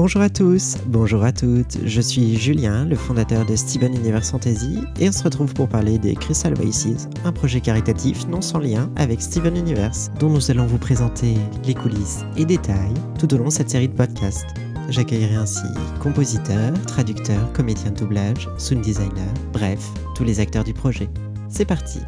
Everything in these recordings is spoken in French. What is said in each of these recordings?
Bonjour à tous, bonjour à toutes, je suis Julien, le fondateur de Steven Universe Fantasy, et on se retrouve pour parler des Crystal Voices, un projet caritatif non sans lien avec Steven Universe, dont nous allons vous présenter les coulisses et détails tout au long de cette série de podcasts. J'accueillerai ainsi compositeurs, traducteurs, comédiens de doublage, sound designers, bref, tous les acteurs du projet. C'est parti!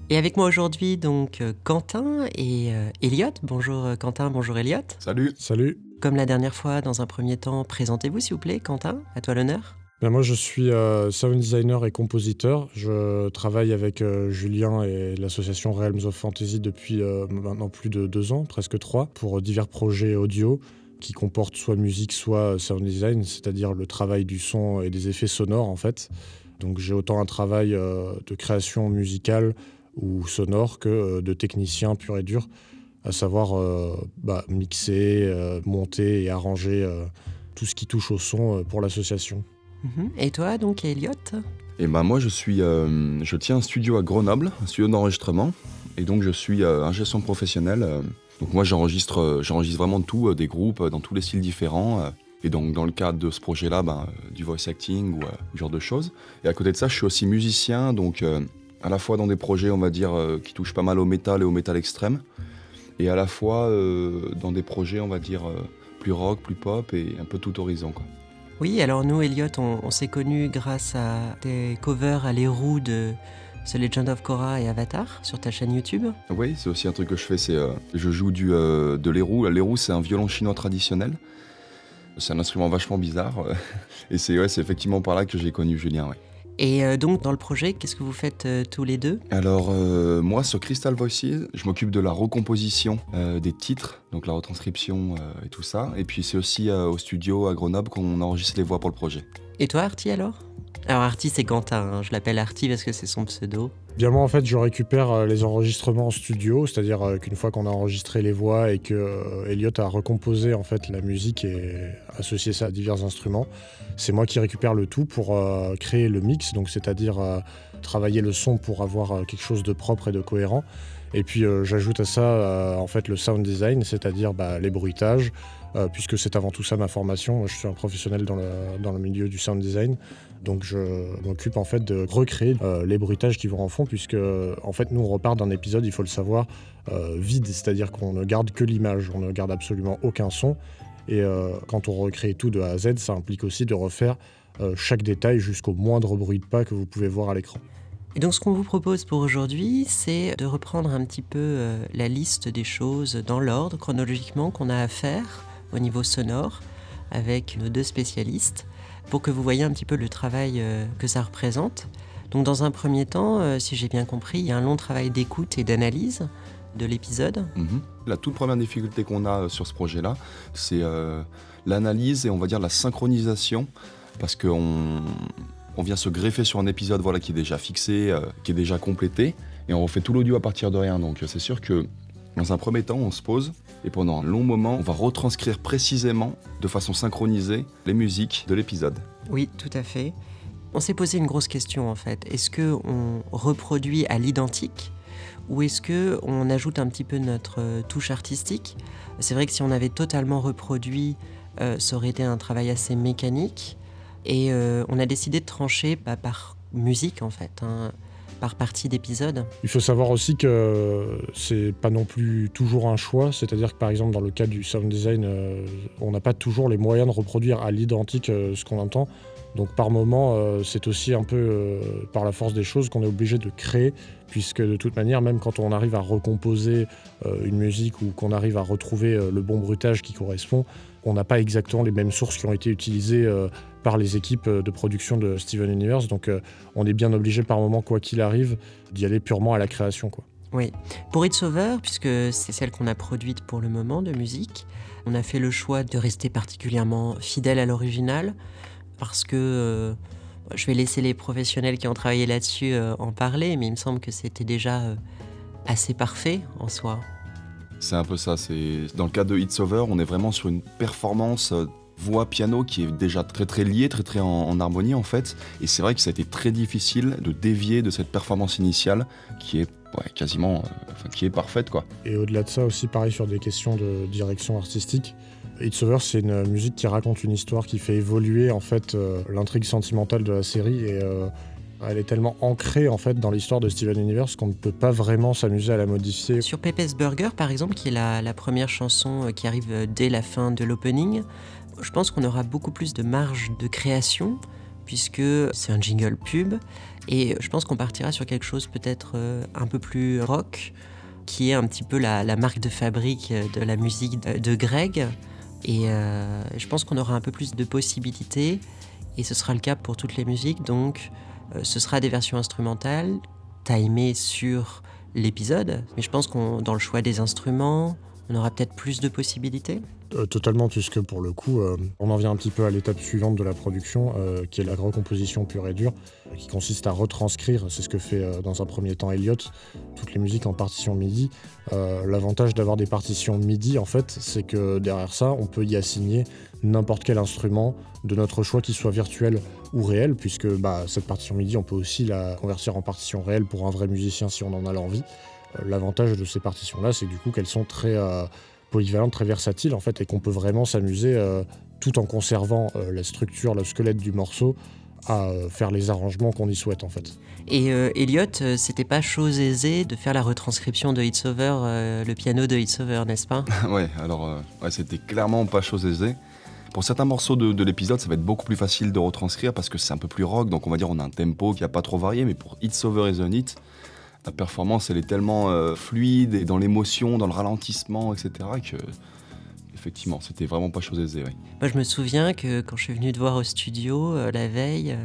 Et avec moi aujourd'hui, donc, Quentin et Elliot. Bonjour Quentin, bonjour Elliot. Salut. Salut. Comme la dernière fois, dans un premier temps, présentez-vous s'il vous plaît, Quentin, à toi l'honneur. Moi je suis sound designer et compositeur. Je travaille avec Julien et l'association Realms of Fantasy depuis maintenant plus de 2 ans, presque 3, pour divers projets audio qui comportent soit musique, soit sound design, c'est-à-dire le travail du son et des effets sonores en fait. Donc j'ai autant un travail de création musicale ou sonore que de technicien pur et dur, à savoir mixer, monter et arranger tout ce qui touche au son pour l'association. Et toi donc, Elliot? Et moi je tiens un studio à Grenoble, un studio d'enregistrement, et donc je suis ingé son professionnel. Donc moi j'enregistre vraiment tout, des groupes dans tous les styles différents. Et donc dans le cadre de ce projet-là, du voice acting ou ce genre de choses. Et à côté de ça, je suis aussi musicien, donc à la fois dans des projets, on va dire, qui touchent pas mal au métal et au métal extrême, et à la fois dans des projets, on va dire, plus rock, plus pop et un peu tout horizon, quoi. Oui, alors nous, Elliot, on s'est connus grâce à des covers à l'héroux de The Legend of Korra et Avatar sur ta chaîne YouTube. Oui, c'est aussi un truc que je fais, c'est je joue de l'héroux. L'héroux, c'est un violon chinois traditionnel. C'est un instrument vachement bizarre. Et c'est effectivement par là que j'ai connu Julien, ouais. Et donc, dans le projet, qu'est-ce que vous faites tous les deux? Alors, moi, sur Crystal Voices, je m'occupe de la recomposition des titres, donc la retranscription et tout ça. Et puis, c'est aussi au studio à Grenoble qu'on enregistre les voix pour le projet. Et toi, Artie, alors? Alors, Artie, c'est Quentin, hein. Je l'appelle Artie parce que c'est son pseudo. Bien moi, en fait, je récupère les enregistrements en studio, c'est-à-dire qu'une fois qu'on a enregistré les voix et que Elliot a recomposé en fait la musique et associé ça à divers instruments, c'est moi qui récupère le tout pour créer le mix, donc c'est-à-dire travailler le son pour avoir quelque chose de propre et de cohérent. Et puis j'ajoute à ça en fait le sound design, c'est-à-dire les bruitages, puisque c'est avant tout ça ma formation. Je suis un professionnel dans le milieu du sound design, donc je m'occupe en fait de recréer les bruitages qui vont en fond, puisque en fait nous on repart d'un épisode, il faut le savoir, vide, c'est-à-dire qu'on ne garde que l'image, on ne garde absolument aucun son. Et quand on recrée tout de A à Z, ça implique aussi de refaire chaque détail jusqu'au moindre bruit de pas que vous pouvez voir à l'écran. Et donc ce qu'on vous propose pour aujourd'hui, c'est de reprendre un petit peu la liste des choses dans l'ordre, chronologiquement, qu'on a à faire au niveau sonore avec nos 2 spécialistes, pour que vous voyez un petit peu le travail que ça représente. Donc dans un premier temps, si j'ai bien compris, il y a un long travail d'écoute et d'analyse de l'épisode. La toute première difficulté qu'on a sur ce projet-là, c'est l'analyse et on va dire la synchronisation, parce qu'on vient se greffer sur un épisode qui est déjà fixé, qui est déjà complété, et on refait tout l'audio à partir de rien. Donc c'est sûr que dans un premier temps, on se pose, et pendant un long moment, on va retranscrire précisément, de façon synchronisée, les musiques de l'épisode. Oui, tout à fait. On s'est posé une grosse question en fait. Est-ce qu'on reproduit à l'identique ou est-ce qu'on ajoute un petit peu notre touche artistique? C'est vrai que si on avait totalement reproduit, ça aurait été un travail assez mécanique. Et on a décidé de trancher par musique en fait, par partie d'épisode. Il faut savoir aussi que c'est pas non plus toujours un choix, c'est-à-dire que par exemple dans le cas du sound design, on n'a pas toujours les moyens de reproduire à l'identique ce qu'on entend. Donc par moment, c'est aussi un peu par la force des choses qu'on est obligé de créer, puisque de toute manière, même quand on arrive à recomposer une musique ou qu'on arrive à retrouver le bon bruitage qui correspond, on n'a pas exactement les mêmes sources qui ont été utilisées par les équipes de production de Steven Universe. Donc on est bien obligé par moment, quoi qu'il arrive, d'y aller purement à la création, quoi. Oui. Pour It's Over, puisque c'est celle qu'on a produite pour le moment de musique, on a fait le choix de rester particulièrement fidèle à l'original, parce que je vais laisser les professionnels qui ont travaillé là-dessus en parler, mais il me semble que c'était déjà assez parfait en soi. C'est un peu ça. Dans le cas de It's Over, on est vraiment sur une performance voix-piano qui est déjà très très liée, très très en harmonie en fait. Et c'est vrai que ça a été très difficile de dévier de cette performance initiale qui est quasiment qui est parfaite, quoi. Et au-delà de ça aussi, pareil sur des questions de direction artistique, It's Over, c'est une musique qui raconte une histoire qui fait évoluer en fait l'intrigue sentimentale de la série et elle est tellement ancrée en fait dans l'histoire de Steven Universe qu'on ne peut pas vraiment s'amuser à la modifier. Sur Pepe's Burger, par exemple, qui est la première chanson qui arrive dès la fin de l'opening, je pense qu'on aura beaucoup plus de marge de création puisque c'est un jingle pub et je pense qu'on partira sur quelque chose peut-être un peu plus rock, qui est un petit peu la marque de fabrique de la musique de Greg. Et je pense qu'on aura un peu plus de possibilités et ce sera le cas pour toutes les musiques. Donc ce sera des versions instrumentales timées sur l'épisode, mais je pense qu'on dans le choix des instruments, on aura peut-être plus de possibilités. Totalement, puisque pour le coup, on en vient un petit peu à l'étape suivante de la production, qui est la recomposition pure et dure, qui consiste à retranscrire, c'est ce que fait dans un premier temps Elliot, toutes les musiques en partition MIDI. L'avantage d'avoir des partitions MIDI, en fait, c'est que derrière ça, on peut y assigner n'importe quel instrument de notre choix, qu'il soit virtuel ou réel, puisque cette partition MIDI, on peut aussi la convertir en partition réelle pour un vrai musicien si on en a l'envie. L'avantage de ces partitions-là, c'est que du coup qu'elles sont très polyvalentes, très versatiles en fait, et qu'on peut vraiment s'amuser tout en conservant la structure, le squelette du morceau, à faire les arrangements qu'on y souhaite en fait. Et Elliot, c'était pas chose aisée de faire la retranscription de It's Over, le piano de It's Over, n'est-ce pas? Ouais, alors c'était clairement pas chose aisée. Pour certains morceaux de l'épisode, ça va être beaucoup plus facile de retranscrire parce que c'est un peu plus rock, donc on va dire on a un tempo qui n'a pas trop varié, mais pour It's Over is a Hit, la performance elle est tellement fluide et dans l'émotion, dans le ralentissement, etc. que effectivement c'était vraiment pas chose aisée. Ouais. Moi je me souviens que quand je suis venu te voir au studio la veille,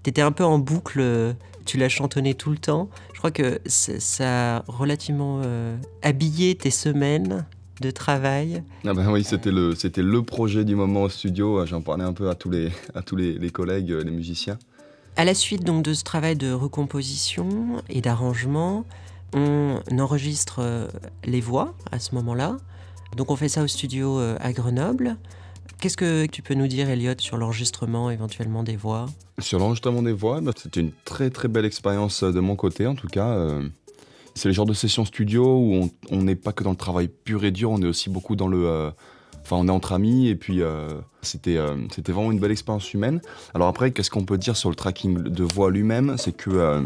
t'étais un peu en boucle, tu l'as chantonné tout le temps. Je crois que ça a relativement habillé tes semaines de travail. Ah ben oui, c'était le projet du moment au studio. J'en parlais un peu à tous les collègues, les musiciens. À la suite donc de ce travail de recomposition et d'arrangement, on enregistre les voix à ce moment-là. Donc on fait ça au studio à Grenoble. Qu'est-ce que tu peux nous dire, Elliot, sur l'enregistrement éventuellement des voix? Sur l'enregistrement des voix, c'était une très très belle expérience de mon côté en tout cas. C'est le genre de session studio où on n'est pas que dans le travail pur et dur, on est aussi beaucoup dans le... on est entre amis et puis c'était vraiment une belle expérience humaine. Alors après, qu'est-ce qu'on peut dire sur le tracking de voix lui-même? C'est que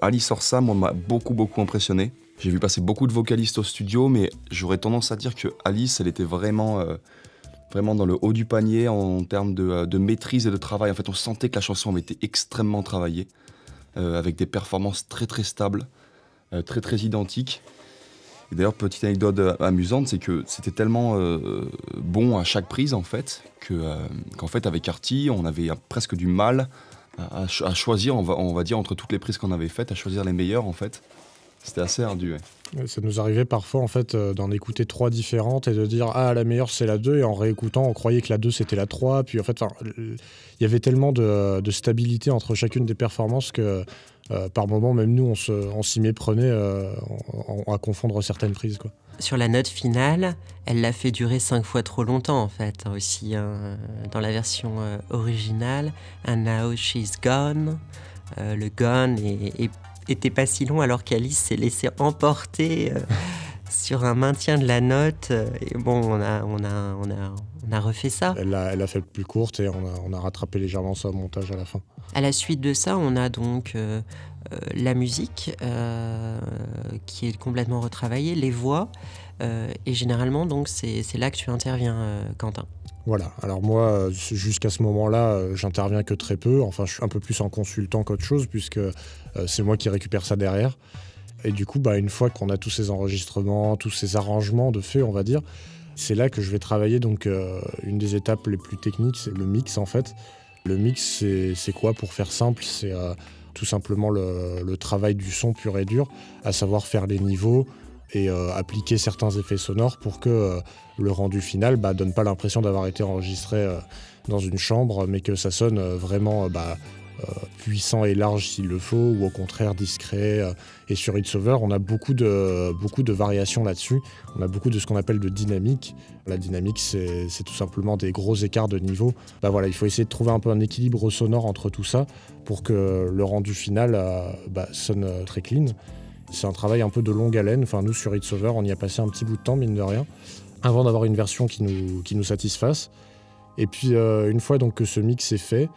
Alice Orsa, moi, m'a beaucoup impressionné. J'ai vu passer beaucoup de vocalistes au studio, mais j'aurais tendance à dire que Alice, elle était vraiment dans le haut du panier en termes de maîtrise et de travail. En fait, on sentait que la chanson avait été extrêmement travaillée, avec des performances très très stables, très identiques. Et d'ailleurs, petite anecdote amusante, c'est que c'était tellement bon à chaque prise, en fait, qu'en fait, avec Artie, on avait presque du mal à choisir, on va dire, entre toutes les prises qu'on avait faites, à choisir les meilleures, en fait. C'était assez ardu, ouais. Ça nous arrivait parfois, en fait, d'en écouter 3 différentes et de dire « Ah, la meilleure, c'est la 2 », et en réécoutant, on croyait que la 2, c'était la 3. Puis, en fait, il y avait tellement de stabilité entre chacune des performances que... par moment, même nous, on s'y méprenait à confondre certaines prises, quoi. Sur la note finale, elle l'a fait durer 5 fois trop longtemps, en fait, aussi, dans la version originale. And now she's gone. Le gone était pas si long, alors qu'Alice s'est laissée emporter sur un maintien de la note. Et bon, on a refait ça. Elle a fait plus courte et on a rattrapé légèrement ça au montage à la fin. À la suite de ça, on a donc la musique qui est complètement retravaillée, les voix, et généralement donc c'est là que tu interviens, Quentin. Voilà, alors moi, jusqu'à ce moment-là, j'interviens que très peu, enfin je suis un peu plus en consultant qu'autre chose, puisque c'est moi qui récupère ça derrière. Et du coup, une fois qu'on a tous ces enregistrements, tous ces arrangements de fait, on va dire, c'est là que je vais travailler donc une des étapes les plus techniques, c'est le mix en fait. Le mix, c'est quoi pour faire simple? C'est tout simplement le travail du son pur et dur, à savoir faire les niveaux et appliquer certains effets sonores pour que le rendu final donne pas l'impression d'avoir été enregistré dans une chambre, mais que ça sonne vraiment puissant et large s'il le faut, ou au contraire discret. Et sur It's Over, on a beaucoup de variations là-dessus. On a beaucoup de ce qu'on appelle de dynamique. La dynamique, c'est tout simplement des gros écarts de niveau. Voilà, il faut essayer de trouver un peu un équilibre sonore entre tout ça pour que le rendu final sonne très clean. C'est un travail un peu de longue haleine. Enfin, nous, sur It's Over, on y a passé un petit bout de temps, mine de rien. avant d'avoir une version qui nous satisfasse. Et puis une fois donc que ce mix est fait,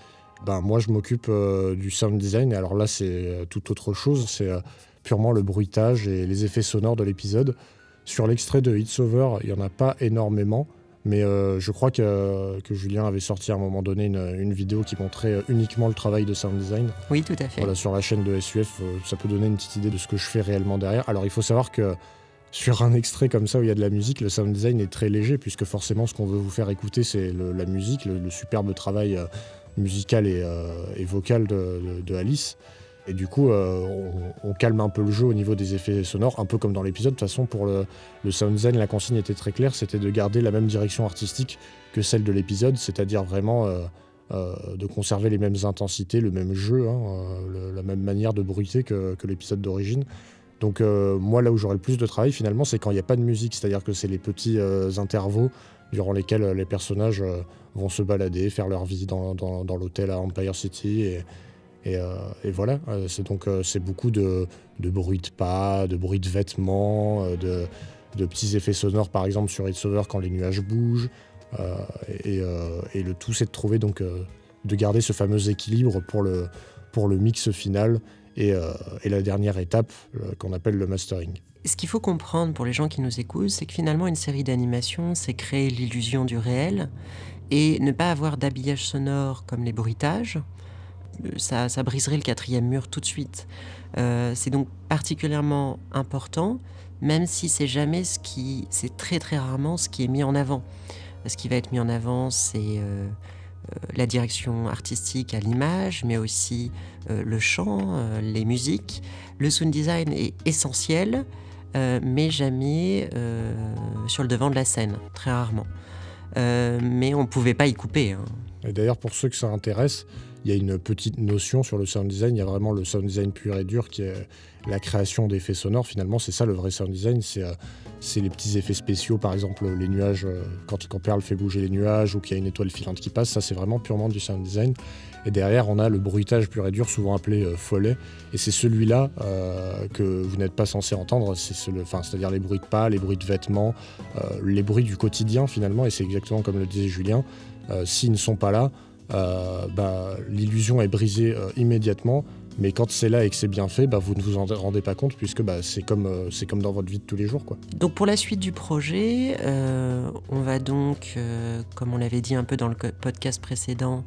moi je m'occupe du sound design. Et alors là c'est tout autre chose, c'est purement le bruitage et les effets sonores de l'épisode. Sur l'extrait de It's Over, il n'y en a pas énormément, mais je crois que Julien avait sorti à un moment donné une vidéo qui montrait uniquement le travail de sound design. Oui, tout à fait. Voilà, sur la chaîne de SUF, ça peut donner une petite idée de ce que je fais réellement derrière. Alors il faut savoir que sur un extrait comme ça où il y a de la musique, le sound design est très léger, puisque forcément ce qu'on veut vous faire écouter, c'est la musique, le superbe travail musical et vocal de Alice. Et du coup, on calme un peu le jeu au niveau des effets sonores, un peu comme dans l'épisode. De toute façon, pour le sound design, la consigne était très claire, c'était de garder la même direction artistique que celle de l'épisode, c'est-à-dire vraiment de conserver les mêmes intensités, le même jeu, la même manière de bruiter que l'épisode d'origine. Donc moi, là où j'aurai le plus de travail, finalement, c'est quand il n'y a pas de musique, c'est-à-dire que c'est les petits intervaux durant lesquels les personnages vont se balader, faire leur vie dans l'hôtel à Empire City, et voilà. C'est beaucoup de bruit de pas, de bruit de vêtements, de petits effets sonores, par exemple sur It's Over quand les nuages bougent, et le tout, c'est de trouver de garder ce fameux équilibre pour le mix final. Et la dernière étape qu'on appelle le mastering. Ce qu'il faut comprendre pour les gens qui nous écoutent, c'est que finalement une série d'animations, c'est créer l'illusion du réel et ne pas avoir d'habillage sonore comme les bruitages. Ça briserait le 4e mur tout de suite. C'est donc particulièrement important, même si c'est très très rarement ce qui est mis en avant. Ce qui va être mis en avant, c'est la direction artistique à l'image, mais aussi le chant, les musiques. Le sound design est essentiel, mais jamais sur le devant de la scène, très rarement. Mais on ne pouvait pas y couper. Et d'ailleurs, pour ceux que ça intéresse, il y a une petite notion sur le sound design. Il y a vraiment le sound design pur et dur qui est la création d'effets sonores. Finalement, c'est ça le vrai sound design. C'est les petits effets spéciaux, par exemple les nuages, quand Perle fait bouger les nuages ou qu'il y a une étoile filante qui passe. Ça, c'est vraiment purement du sound design. Et derrière, on a le bruitage pur et dur, souvent appelé follet. Et c'est celui-là que vous n'êtes pas censé entendre. C'est-à-dire les bruits de pas, les bruits de vêtements, les bruits du quotidien finalement. Et c'est exactement comme le disait Julien. S'ils ne sont pas là, l'illusion est brisée immédiatement. Mais quand c'est là et que c'est bien fait, vous ne vous en rendez pas compte, puisque c'est comme dans votre vie de tous les jours, quoi. Donc pour la suite du projet, on va donc, comme on l'avait dit un peu dans le podcast précédent,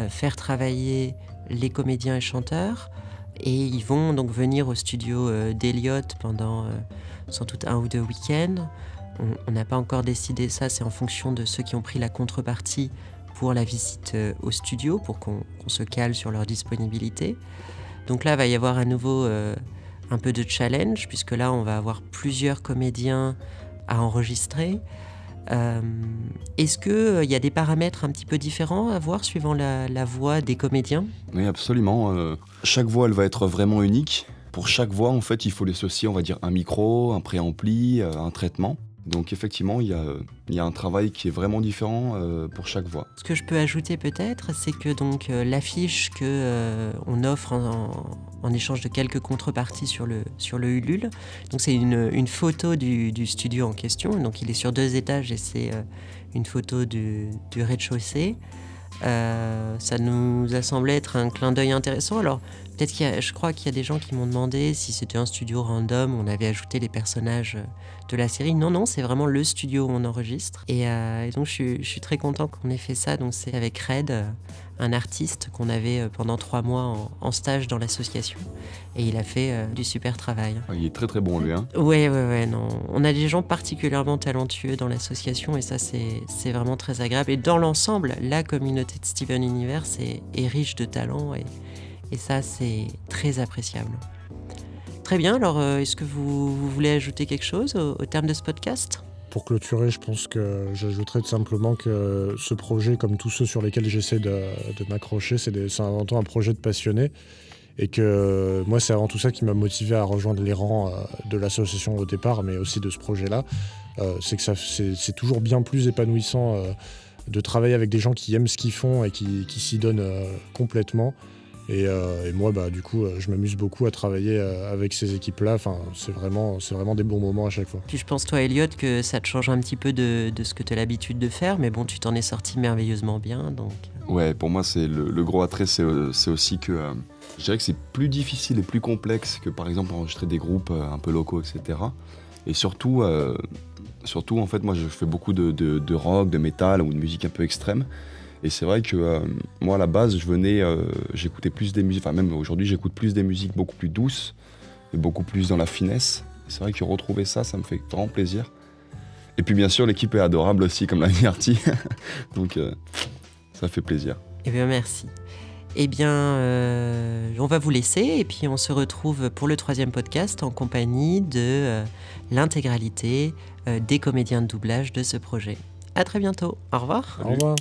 faire travailler les comédiens et chanteurs. Et ils vont donc venir au studio d'Eliott pendant sans doute 1 ou 2 week-ends. On n'a pas encore décidé ça, c'est en fonction de ceux qui ont pris la contrepartie pour la visite au studio, pour qu'on se cale sur leur disponibilité. Donc là, il va y avoir à nouveau un peu de challenge, puisque là, on va avoir plusieurs comédiens à enregistrer. Est-ce qu'il y a des paramètres un petit peu différents à voir suivant la voix des comédiens ? Oui, absolument. Chaque voix, elle va être vraiment unique. Pour chaque voix, en fait, il faut associer, on va dire, un micro, un préampli, un traitement. Donc effectivement, il y a un travail qui est vraiment différent pour chaque voix. Ce que je peux ajouter peut-être, c'est que donc l'affiche qu'on offre en échange de quelques contreparties sur le Ulule, donc c'est une photo du studio en question. Donc il est sur 2 étages et c'est une photo du rez-de-chaussée. Ça nous a semblé être un clin d'œil intéressant. Alors peut-être je crois qu'il y a des gens qui m'ont demandé si c'était un studio random, on avait ajouté les personnages de la série. Non, c'est vraiment le studio où on enregistre. Et donc je suis très content qu'on ait fait ça. Donc c'est avec Red, un artiste qu'on avait pendant 3 mois en stage dans l'association. Et il a fait du super travail. Il est très très bon lui, hein. Ouais, non. On a des gens particulièrement talentueux dans l'association et ça c'est vraiment très agréable. Et dans l'ensemble, la communauté de Steven Universe est riche de talent et ça c'est très appréciable. Très bien, alors est-ce que vous voulez ajouter quelque chose au terme de ce podcast ? Pour clôturer, je pense que j'ajouterais tout simplement que ce projet, comme tous ceux sur lesquels j'essaie de m'accrocher, c'est avant tout un projet de passionné. Et que moi, c'est avant tout ça qui m'a motivé à rejoindre les rangs de l'association au départ, mais aussi de ce projet-là. C'est que c'est toujours bien plus épanouissant de travailler avec des gens qui aiment ce qu'ils font et qui s'y donnent complètement. Et moi, du coup, je m'amuse beaucoup à travailler avec ces équipes-là. Enfin, c'est vraiment des bons moments à chaque fois. Puis je pense, toi, Elliot, que ça te change un petit peu de ce que tu as l'habitude de faire, mais bon, tu t'en es sorti merveilleusement bien, donc... Ouais, pour moi, c'est le gros attrait, c'est aussi que je dirais que c'est plus difficile et plus complexe que, par exemple, enregistrer des groupes un peu locaux, etc. Et surtout, en fait, moi, je fais beaucoup de rock, de métal ou de musique un peu extrême. Et c'est vrai que moi, à la base, j'écoutais plus des musiques, enfin même aujourd'hui, j'écoute plus des musiques beaucoup plus douces et beaucoup plus dans la finesse. Et c'est vrai que retrouver ça, ça me fait vraiment plaisir. Et puis bien sûr, l'équipe est adorable aussi, comme l'a dit Artie. Donc ça fait plaisir. Eh bien, merci. Eh bien, on va vous laisser et puis on se retrouve pour le 3e podcast en compagnie de l'intégralité des comédiens de doublage de ce projet. À très bientôt. Au revoir. Au revoir.